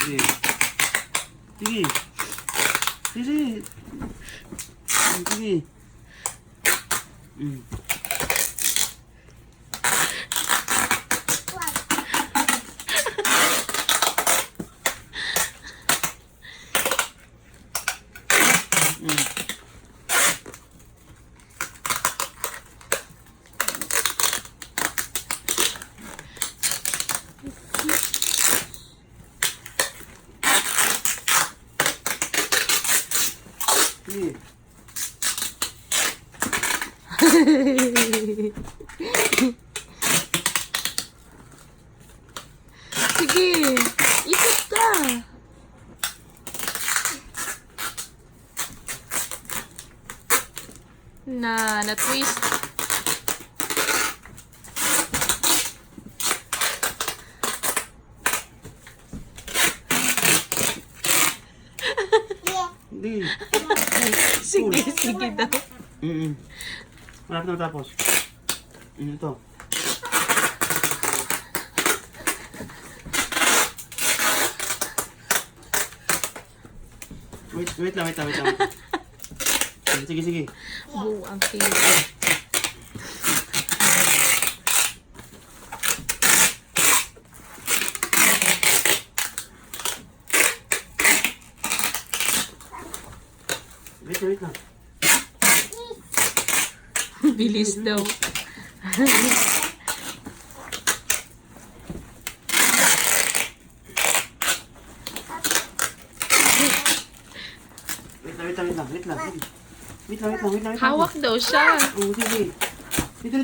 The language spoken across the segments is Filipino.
Sige. Sige. Sige. Sige. Sige. Sige, ikot ka. Na-twist. Hindi. Sige, sige daw. Malapit na tapos. Ito. Wait lang. Sige. Oh, ang cute. Wait lang. Bilis daw. Wait lang. Hawak daw siya. Oh, sige. Dito.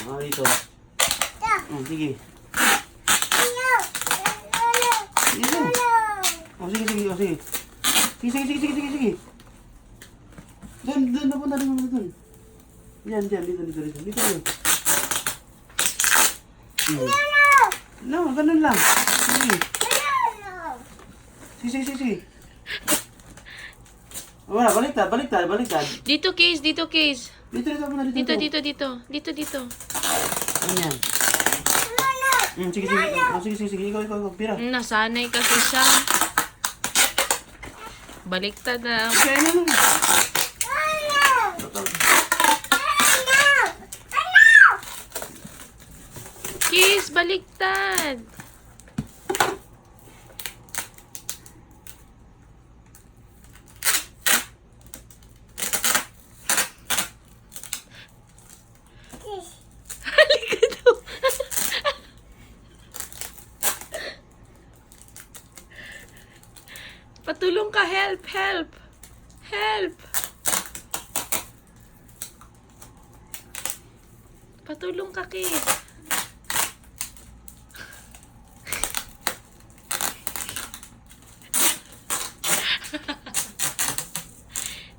Ah, dito. Oh, sige. Dito. Oh, sige. Sige. Doon, napunta doon. Yan, dito. No, ganun lang. Sige. Wala, baliktad. Dito, Case. Dito muna, Dito. Ganyan. Sige. Oh, sige. Ikaw, pira. Nasanay kasi siya. Baliktad na. Kaya na. Case, baliktad. Halika daw. Patulong ka, help. Patulong ka, Case.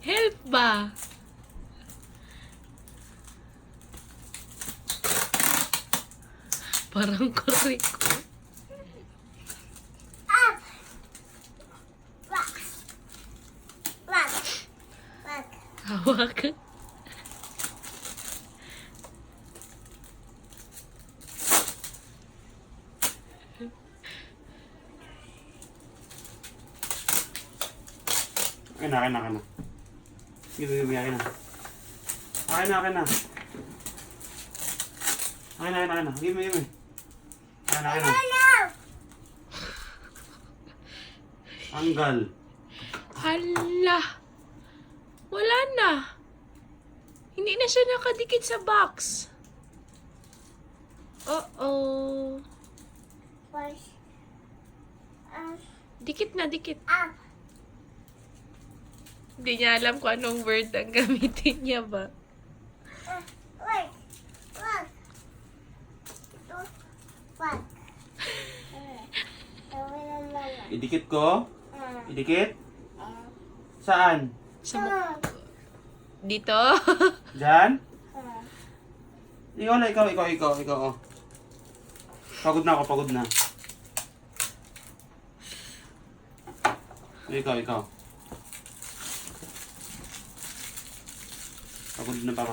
Help ba? Parang koreko. Hawak. Akin na. Sige, akin na. Akin na. Give me. Akin na. Tanggal. Hala. Wala na. Hindi na siya nakadikit sa box. Uh-oh. Dikit na. Hindi niya alam kung anong word ang gamitin niya ba. Idikit ko? Idikit? Saan? Sa dito? Diyan? Ikaw. Oh. Pagod na. Ikaw.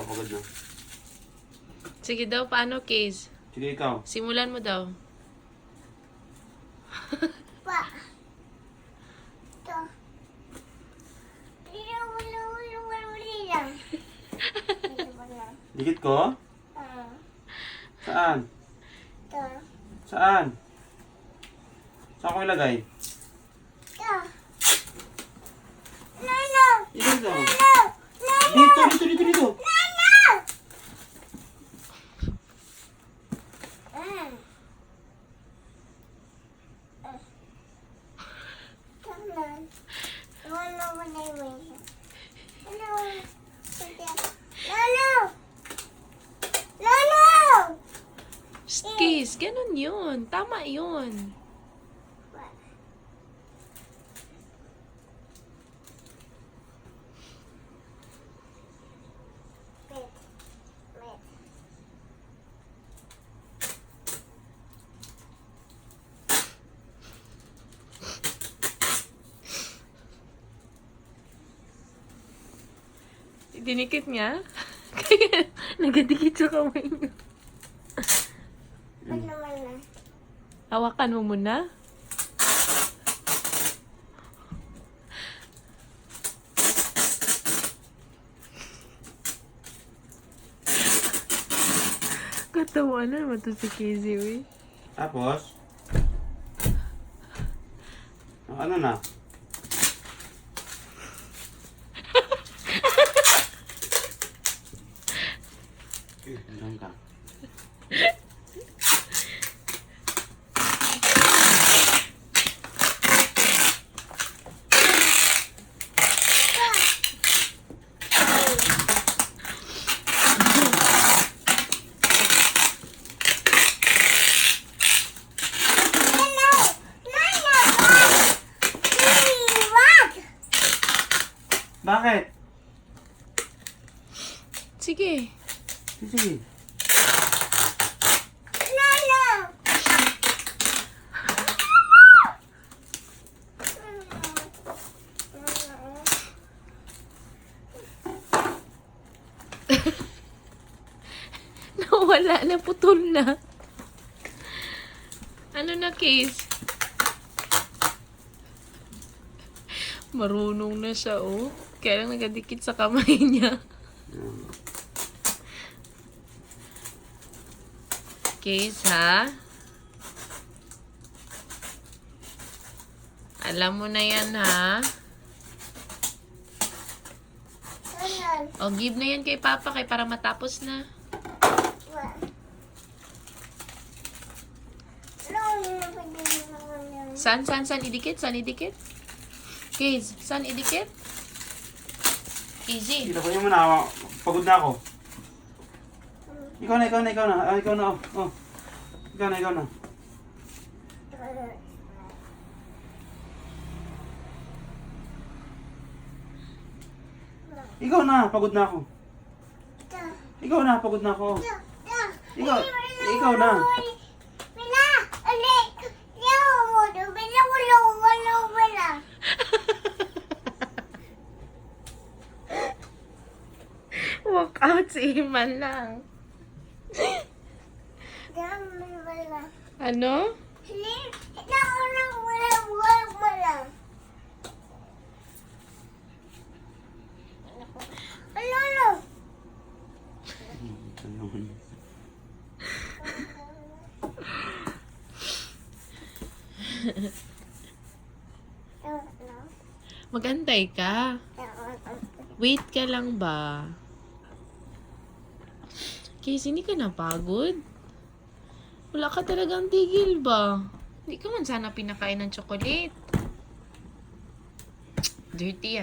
Pagod na. Sige daw, paano, Case? Sige, ikaw. Simulan mo daw. Dikit ko? Saan? Saan? Saan ko ilagay? Dito. Dito. Kiss, ganun yun. Tama yun. Dinikit niya? Kaya nagadikit sa kamay niya. Hawakan mo muna. Katawanan naman to si Casey, we. Tapos? Ano na? Hanggang ka. Bakit? Sige. Sige. Nawala na, putol na. Ano na, Case? Marunong na siya, oh. Kaya lang nagadikit sa kamay niya. Case, ha? Alam mo na yan, ha? O, give na yan kay Papa kay para matapos na. San idikit? San idikit? Case, san idikit? Easy. Kita ko niyo muna. Pagod na ako. Ikaw na. Ikaw na. Oh. Ikaw na. Ikaw na. Pagod na ako. Ikaw na. Pagod na ako. Ikaw na. Walk out si Iman lang. Ano? Magantay ka. Wait ka lang ba? Casey, hindi ka napagod? Wala ka talagang tigil ba? Hindi ka man sana pinakain ng chocolate. Dirty yan.